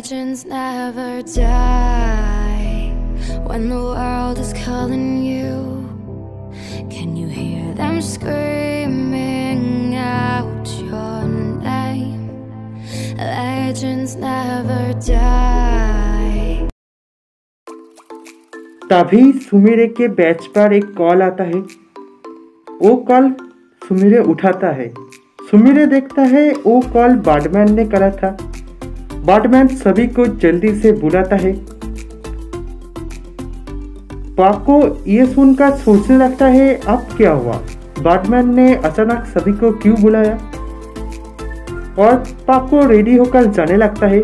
Legends never die when the world is calling you. Can you hear them screaming out your name? Legends never die. तभी Sumire के batch पर एक call आता है। वो call Sumire उठाता है। सुमिरे देखता है वो कॉल बाटमैन ने करा था। बाटमैन सभी को जल्दी से बुलाता है। पाको ये सुनकर सोचने लगता है अब क्या हुआ, बाटमैन ने अचानक सभी को क्यों बुलाया। और पाको रेडी होकर जाने लगता है।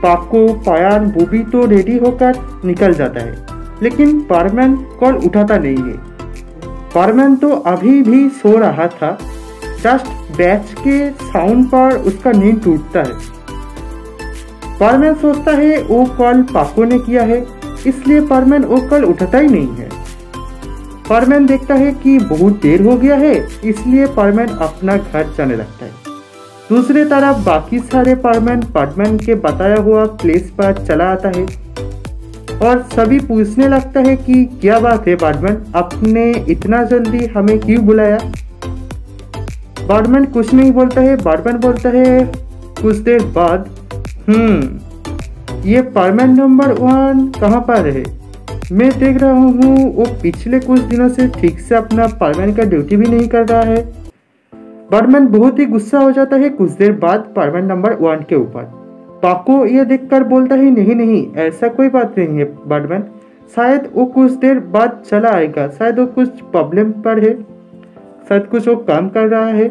पाको, पायान, बूबी तो रेडी होकर निकल जाता है, लेकिन बाटमैन कॉल उठाता नहीं है। बाटमैन तो अभी भी सो रहा था। जस्ट बैच के साउंड पर उसका नींद टूटता है। बाटमैन सोचता है वो कॉल पाको ने किया है, इसलिए बाटमैन वो कॉल उठाता ही नहीं है। बाटमैन देखता है कि बहुत देर हो गया है, इसलिए बाटमैन अपना घर जाने लगता है। दूसरी तरफ बाकी सारे बाटमैन के बताया हुआ प्लेस पर चला आता है और सभी पूछने लगता है कि क्या बात है बाटमैन, आपने इतना जल्दी हमें क्यों बुलाया। बाटमैन कुछ नहीं बोलता है। बाटमैन बोलता है कुछ देर बाद, ये बाटमैन नंबर 1 कहाँ पर है? मैं देख रहा हूँ वो पिछले कुछ दिनों से ठीक से अपना बाटमैन का ड्यूटी भी नहीं कर रहा है। बाटमैन बहुत ही गुस्सा हो जाता है कुछ देर बाद बाटमैन नंबर 1 के ऊपर। पाको ये देखकर बोलता है नहीं, ऐसा कोई बात नहीं है बाटमैन, शायद वो कुछ देर बाद चला आएगा, शायद वो कुछ प्रॉब्लम पर है, शायद कुछ वो काम कर रहा है।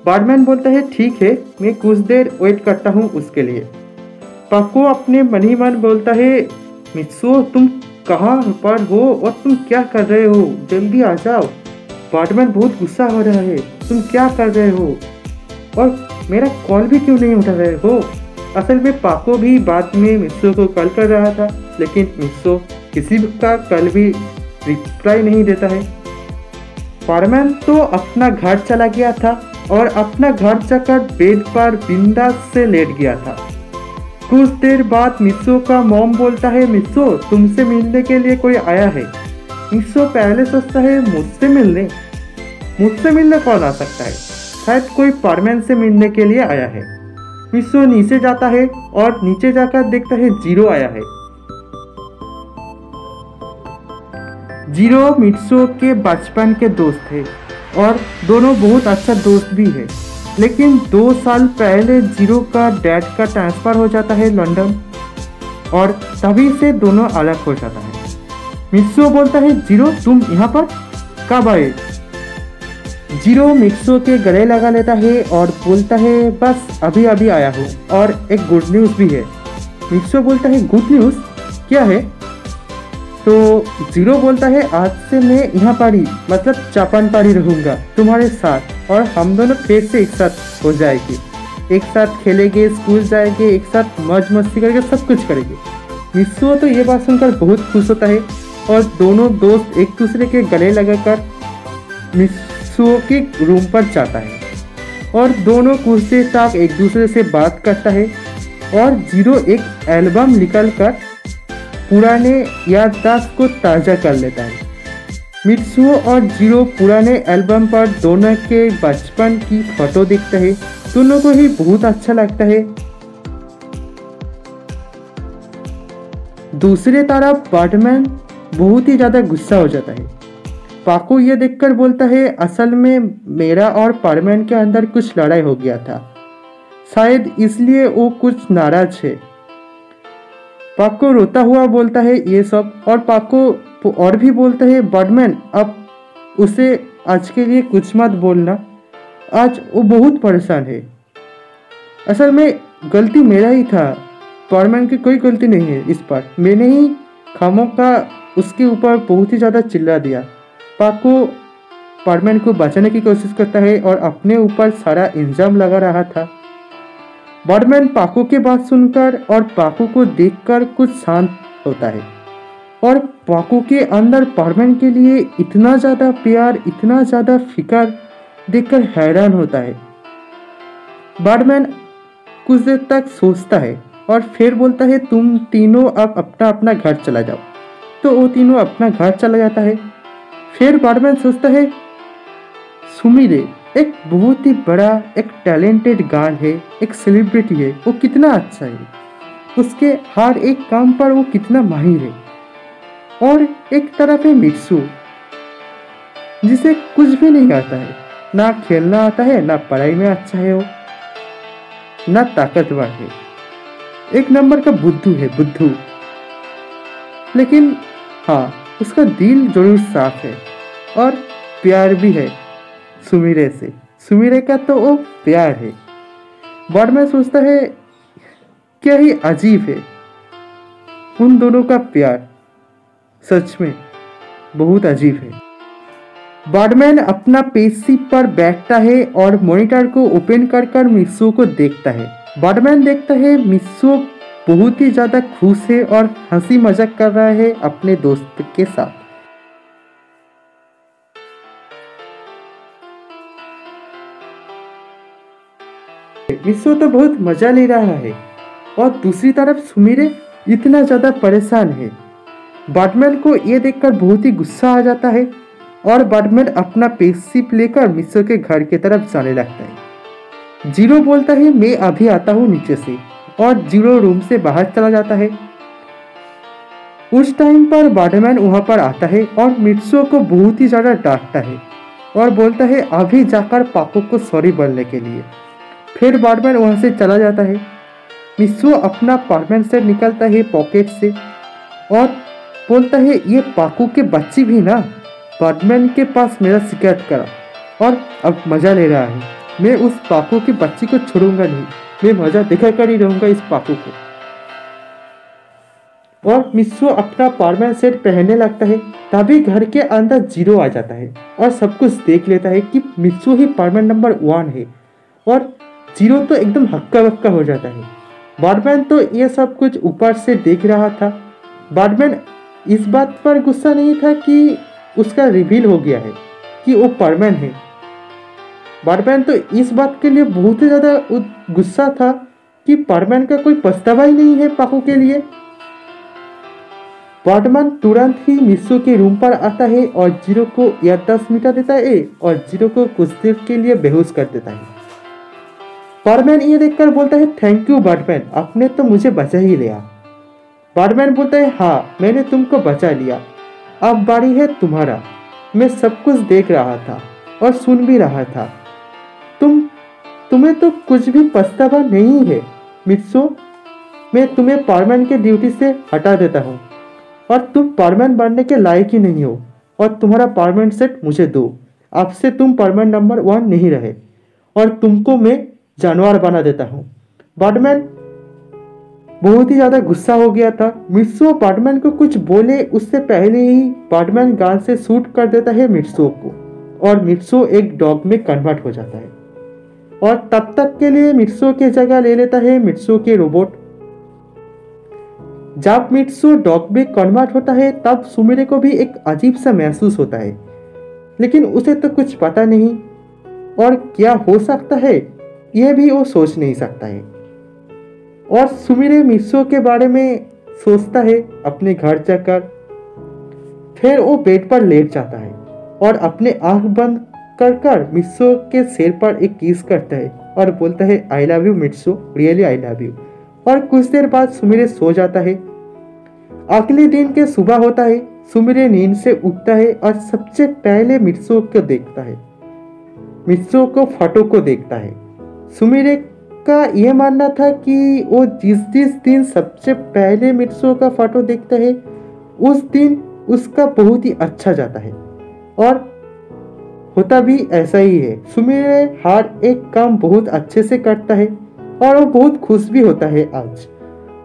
बाटमैन बोलता है ठीक है, मैं कुछ देर वेट करता हूँ उसके लिए। पाको अपने मन ही मन बोलता है मित्सो, तुम कहाँ पर हो और तुम क्या कर रहे हो, जल्दी आ जाओ। बाटमैन बहुत गुस्सा हो रहा है, तुम क्या कर रहे हो और मेरा कॉल भी क्यों नहीं उठा रहे हो। असल में पाको भी बाद में मित्सो को कॉल कर रहा था, लेकिन मित्सो किसी का कॉल भी रिप्लाई नहीं देता है। बाटमैन तो अपना घर चला गया था और अपना घर जाकर बेड पर बिंदास से लेट गया था। कुछ देर बाद मित्सो का मॉम बोलता है मित्सो, तुमसे मिलने के लिए कोई आया है। मित्सो पहले सोचता है मुझसे मिलने कौन आ सकता है, शायद कोई बाटमैन से मिलने के लिए आया है। मित्सो नीचे जाता है और नीचे जाकर देखता है जीरो आया है। जीरो मित्सो के बचपन के दोस्त थे और दोनों बहुत अच्छा दोस्त भी है, लेकिन 2 साल पहले जीरो का डैड का ट्रांसफ़र हो जाता है लंदन और तभी से दोनों अलग हो जाता है। मित्सो बोलता है जीरो तुम यहाँ पर कब आए। जीरो मित्सो के गले लगा लेता है और बोलता है बस अभी अभी आया हूँ और एक गुड न्यूज़ भी है। मित्सो बोलता है गुड न्यूज़ क्या है? तो जीरो बोलता है आज से मैं यहाँ पर ही मतलब जापान पर ही रहूँगा तुम्हारे साथ, और हम दोनों फिर से एक साथ हो जाएंगे, एक साथ खेलेंगे, स्कूल जाएंगे, एक साथ मौज मस्ती करके सब कुछ करेंगे। मित्सो तो ये बात सुनकर बहुत खुश होता है और दोनों दोस्त एक दूसरे के गले लगाकर मित्सो के रूम पर जाता है और दोनों कुछ देर तक एक दूसरे से बात करता है और जीरो एक एल्बम निकल कर पुराने याददाश्त को ताज़ा कर लेता है। मित्सो और जीरो पुराने एल्बम पर दोनों के बचपन की फोटो देखता है। दोनों को ही बहुत अच्छा लगता है। दूसरी तरफ बाटमैन बहुत ही ज़्यादा गुस्सा हो जाता है। पाको ये देखकर बोलता है असल में मेरा और बाटमैन के अंदर कुछ लड़ाई हो गया था, शायद इसलिए वो कुछ नाराज है। पाको रोता हुआ बोलता है ये सब, और पाको और भी बोलता है बाटमैन अब उसे आज के लिए कुछ मत बोलना, आज वो बहुत परेशान है। असल में गलती मेरा ही था, बाटमैन की कोई गलती नहीं है इस पर, मैंने ही खामों का उसके ऊपर बहुत ही ज़्यादा चिल्ला दिया। पाको बाटमैन को बचाने की कोशिश करता है और अपने ऊपर सारा इल्ज़ाम लगा रहा था। बाटमैन पाको की बात सुनकर और पाको को देखकर कुछ शांत होता है और पाको के अंदर बाटमैन के लिए इतना ज़्यादा प्यार, इतना ज़्यादा फिक्र देखकर हैरान होता है। बाटमैन कुछ देर तक सोचता है और फिर बोलता है तुम तीनों अब अपना अपना घर चला जाओ। तो वो तीनों अपना घर चला जाता है। फिर बारमैन सोचता है सुमिरे एक बहुत ही बड़ा एक टैलेंटेड गार्ड है, एक सेलिब्रिटी है, वो कितना अच्छा है, उसके हर एक काम पर वो कितना माहिर है। और एक तरफ है मित्सु जिसे कुछ भी नहीं आता है, ना खेलना आता है, ना पढ़ाई में अच्छा है, वो ना ताकतवर है, एक नंबर का बुद्धू है, बुद्धू। लेकिन हाँ, उसका दिल जरूर साफ है और प्यार भी है सुमिरे से। सुमिरे का तो वो प्यार है। बारमैन सोचता है क्या ही अजीब है उन दोनों का प्यार, सच में बहुत अजीब है। बारमैन अपना पेशी पर बैठता है और मॉनिटर को ओपन कर कर मित्सु को देखता है। बारमैन देखता है मित्सु बहुत ही ज्यादा खुश है और हंसी मजाक कर रहा है अपने दोस्त के साथ। मित्सु तो बहुत मजा ले रहा है और दूसरी तरफ सुमिरे इतना ज्यादा परेशान है। बारमैन को यह देखकर बहुत ही गुस्सा आ जाता है और बारमैन अपना पेशिप लेकर मित्सु के घर की तरफ जाने लगता है। जीरो बोलता है मैं अभी आता हूँ नीचे से, और जीरो रूम से बाहर चला जाता है। उस टाइम पर बारमैन वहां पर आता है और मित्सु को बहुत ही ज्यादा डांटता है और बोलता है अभी जाकर पाको को सॉरी बोलने के लिए। फिर बारमैन वहां से चला जाता है। मित्सु अपना परमानेंट सेट निकालता है पॉकेट से और बोलता है ये पाकू के बच्ची भी ना बारमैन के पास मेरा शिकायत करा और अब मजा ले रहा है। मैं उस पाकू की बच्ची को छोड़ूंगा नहीं, मैं मजा दिखा कर ही रहूंगा इस पाकू को। और मित्सु अपना परमानेंट सेट पहनने लगता है। तभी घर के अंदर जीरो आ जाता है और सब कुछ देख लेता है कि मित्सु ही परमानेंट नंबर 1 है। और जीरो तो एकदम हक्का बक्का हो जाता है। बारमैन तो ये सब कुछ ऊपर से देख रहा था। बारमैन इस बात पर गुस्सा नहीं था कि उसका रिवील हो गया है कि वो परमैन है। बारमैन तो इस बात के लिए बहुत ही ज़्यादा गुस्सा था कि परमैन का कोई पछतावा ही नहीं है पाकू के लिए। बारमैन तुरंत ही मित्सु के रूम पर आता है और जीरो को याददाश्त मिटा देता है और जीरो को कुछ देर के लिए बेहोश कर देता है। बारमैन ये देखकर बोलता है थैंक यू बारमैन, आपने तो मुझे बचा ही लिया। बारमैन बोलता है हाँ मैंने तुमको बचा लिया, अब बारी है तुम्हारा। मैं सब कुछ देख रहा था और सुन भी रहा था। तुम्हें तो कुछ भी पछतावा नहीं है मित्सु। मैं तुम्हें परमैन के ड्यूटी से हटा देता हूँ और तुम परमैन बनने के लायक ही नहीं हो और तुम्हारा परमैन सेट मुझे दो। अब से तुम परमैन नंबर 1 नहीं रहे और तुमको मैं जानवर बना देता हूँ। बारमैन बहुत ही ज्यादा गुस्सा हो गया था। मित्सु बारमैन को कुछ बोले उससे पहले ही बारमैन गन से शूट कर देता है मित्सु को और मित्सु एक डॉग में कन्वर्ट हो जाता है। और तब तक के लिए मित्सु की जगह ले लेता है मित्सु के रोबोट। जब मित्सु डॉग में कन्वर्ट होता है तब सुमिरे को भी एक अजीब सा महसूस होता है, लेकिन उसे तो कुछ पता नहीं और क्या हो सकता है यह भी वो सोच नहीं सकता है। और सुमिरे मित्सु के बारे में सोचता है अपने घर जाकर। फिर वो बेड पर लेट जाता है और अपने आंख बंद कर मित्सु के सिर पर एक किस करता है और बोलता है I love you Mitsu, really I love you. और कुछ देर बाद सुमिरे सो जाता है। अगले दिन के सुबह होता है। सुमिरे नींद से उठता है और सबसे पहले मित्सु को देखता है, मित्सु को फोटो को देखता है। सुमिरे का यह मानना था कि वो जिस दिन सबसे पहले मित्सु का फोटो देखता है उस दिन उसका बहुत ही अच्छा जाता है और होता भी ऐसा ही है। सुमिरे हर एक काम बहुत अच्छे से करता है और वो बहुत खुश भी होता है आज।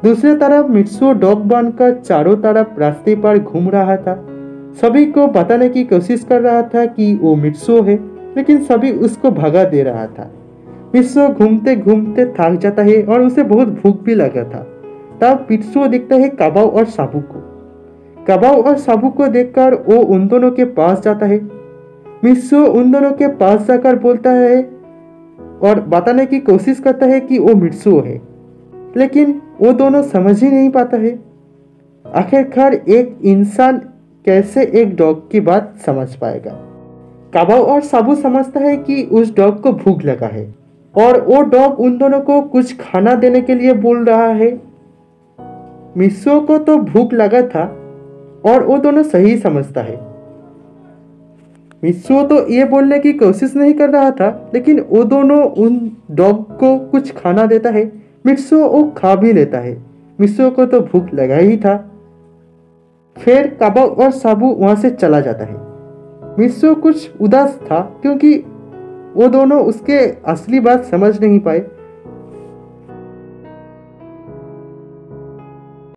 दूसरी तरफ मित्सु डॉग बनकर चारों तरफ रास्ते पर घूम रहा था। सभी को बताने की कोशिश कर रहा था कि वो मित्सु है, लेकिन सभी उसको भगा दे रहा था। मित्सु घूमते घूमते थक जाता है और उसे बहुत भूख भी लगा था। तब मित्सु देखता है कबाऊ और साबू को। कबाऊ और साबू को देखकर वो उन दोनों के पास जाता है। मित्सु उन दोनों के पास जाकर बोलता है और बताने की कोशिश करता है कि वो मित्सुओ है, लेकिन वो दोनों समझ ही नहीं पाता है। आखिरकार एक इंसान कैसे एक डॉग की बात समझ पाएगा। काबाओ और साबू समझता है कि उस डॉग को भूख लगा है और वो डॉग उन दोनों को कुछ खाना देने के लिए बोल रहा है। मित्सुओ को तो भूख लगा था और वो दोनों सही समझता है। मित्सुओ तो ये बोलने की कोशिश नहीं कर रहा था, लेकिन वो दोनों उन डॉग को कुछ खाना देता है। मित्सुओ वो खा भी लेता है। मित्सुओ को तो भूख लगा ही था। फिर काबाओ और साबू वहां से चला जाता है। मित्सुओ कुछ उदास था क्योंकि वो दोनों उसके असली बात समझ नहीं पाए।